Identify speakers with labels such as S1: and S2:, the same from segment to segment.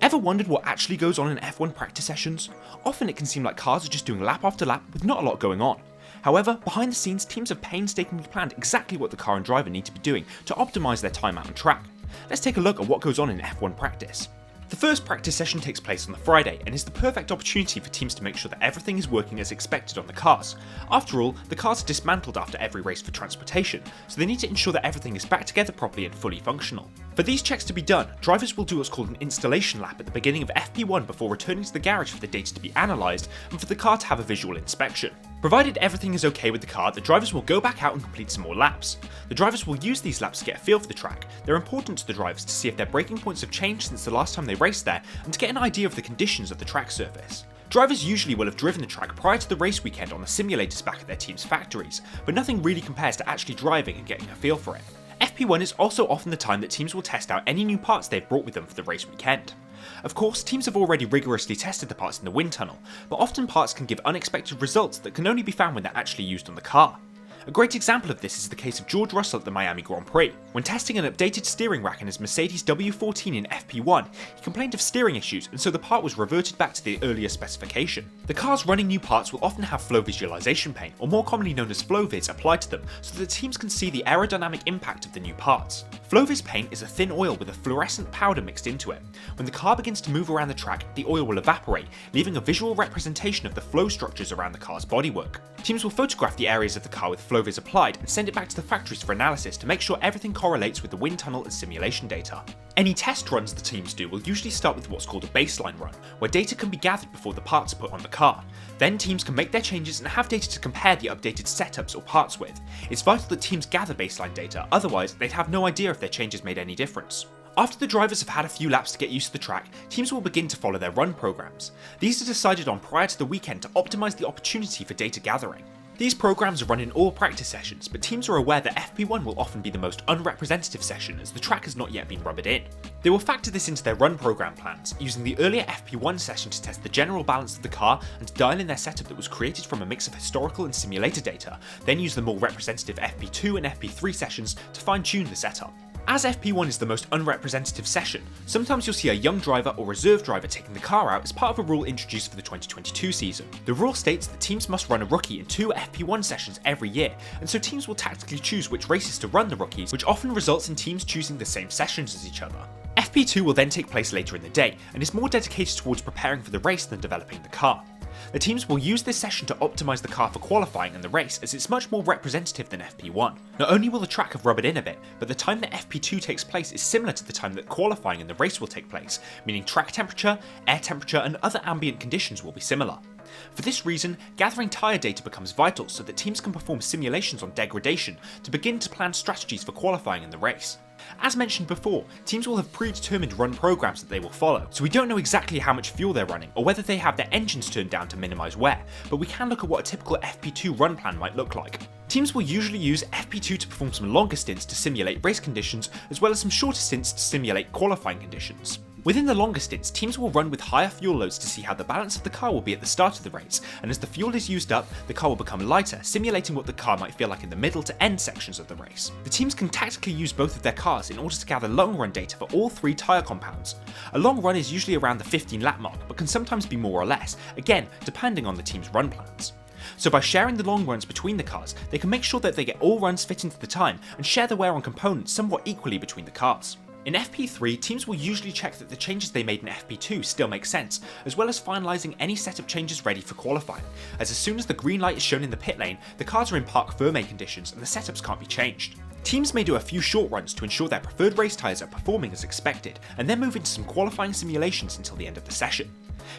S1: Ever wondered what actually goes on in F1 practice sessions? Often it can seem like cars are just doing lap after lap with not a lot going on. However, behind the scenes, teams have painstakingly planned exactly what the car and driver need to be doing to optimise their time out on track. Let's take a look at what goes on in F1 practice. The first practice session takes place on the Friday and is the perfect opportunity for teams to make sure that everything is working as expected on the cars. After all, the cars are dismantled after every race for transportation, so they need to ensure that everything is back together properly and fully functional. For these checks to be done, drivers will do what's called an installation lap at the beginning of FP1 before returning to the garage for the data to be analysed and for the car to have a visual inspection. Provided everything is okay with the car, the drivers will go back out and complete some more laps. The drivers will use these laps to get a feel for the track. They're important to the drivers to see if their braking points have changed since the last time they raced there and to get an idea of the conditions of the track surface. Drivers usually will have driven the track prior to the race weekend on the simulators back at their team's factories, but nothing really compares to actually driving and getting a feel for it. FP1 is also often the time that teams will test out any new parts they've brought with them for the race weekend. Of course, teams have already rigorously tested the parts in the wind tunnel, but often parts can give unexpected results that can only be found when they're actually used on the car. A great example of this is the case of George Russell at the Miami Grand Prix. When testing an updated steering rack in his Mercedes W14 in FP1, he complained of steering issues, and so the part was reverted back to the earlier specification. The cars running new parts will often have flow visualization paint, or more commonly known as FlowVis, applied to them so that the teams can see the aerodynamic impact of the new parts. FlowVis paint is a thin oil with a fluorescent powder mixed into it. When the car begins to move around the track, the oil will evaporate, leaving a visual representation of the flow structures around the car's bodywork. Teams will photograph the areas of the car with FlowVis applied and send it back to the factories for analysis to make sure everything correlates with the wind tunnel and simulation data. Any test runs the teams do will usually start with what's called a baseline run, where data can be gathered before the parts are put on the car. Then teams can make their changes and have data to compare the updated setups or parts with. It's vital that teams gather baseline data, otherwise they'd have no idea if their changes made any difference. After the drivers have had a few laps to get used to the track, teams will begin to follow their run programs. These are decided on prior to the weekend to optimise the opportunity for data gathering. These programs are run in all practice sessions, but teams are aware that FP1 will often be the most unrepresentative session as the track has not yet been rubbered in. They will factor this into their run program plans, using the earlier FP1 session to test the general balance of the car and to dial in their setup that was created from a mix of historical and simulator data, then use the more representative FP2 and FP3 sessions to fine-tune the setup. As FP1 is the most unrepresentative session, sometimes you'll see a young driver or reserve driver taking the car out as part of a rule introduced for the 2022 season. The rule states that teams must run a rookie in 2 FP1 sessions every year, and so teams will tactically choose which races to run the rookies, which often results in teams choosing the same sessions as each other. FP2 will then take place later in the day, and is more dedicated towards preparing for the race than developing the car. The teams will use this session to optimise the car for qualifying and the race, as it's much more representative than FP1. Not only will the track have rubbered in a bit, but the time that FP2 takes place is similar to the time that qualifying and the race will take place, meaning track temperature, air temperature and other ambient conditions will be similar. For this reason, gathering tyre data becomes vital so that teams can perform simulations on degradation to begin to plan strategies for qualifying in the race. As mentioned before, teams will have predetermined run programs that they will follow, so we don't know exactly how much fuel they're running or whether they have their engines turned down to minimise wear, but we can look at what a typical FP2 run plan might look like. Teams will usually use FP2 to perform some longer stints to simulate race conditions, as well as some shorter stints to simulate qualifying conditions. Within the longer stints, teams will run with higher fuel loads to see how the balance of the car will be at the start of the race, and as the fuel is used up, the car will become lighter, simulating what the car might feel like in the middle to end sections of the race. The teams can tactically use both of their cars in order to gather long run data for all 3 tyre compounds. A long run is usually around the 15 lap mark, but can sometimes be more or less, again depending on the team's run plans. So by sharing the long runs between the cars, they can make sure that they get all runs fit into the time and share the wear on components somewhat equally between the cars. In FP3, teams will usually check that the changes they made in FP2 still make sense, as well as finalising any setup changes ready for qualifying, as soon as the green light is shown in the pit lane, the cars are in parc fermé conditions and the setups can't be changed. Teams may do a few short runs to ensure their preferred race tyres are performing as expected, and then move into some qualifying simulations until the end of the session.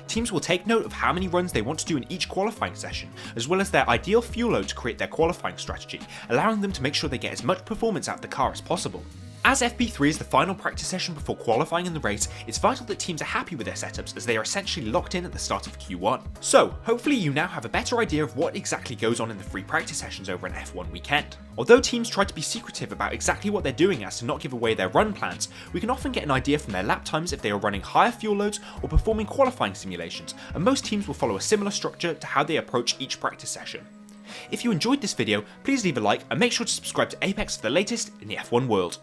S1: Teams will take note of how many runs they want to do in each qualifying session, as well as their ideal fuel load to create their qualifying strategy, allowing them to make sure they get as much performance out of the car as possible. As FP3 is the final practice session before qualifying in the race, it's vital that teams are happy with their setups as they are essentially locked in at the start of Q1. So, hopefully you now have a better idea of what exactly goes on in the free practice sessions over an F1 weekend. Although teams try to be secretive about exactly what they're doing as to not give away their run plans, we can often get an idea from their lap times if they are running higher fuel loads or performing qualifying simulations, and most teams will follow a similar structure to how they approach each practice session. If you enjoyed this video, please leave a like and make sure to subscribe to Apex for the latest in the F1 world.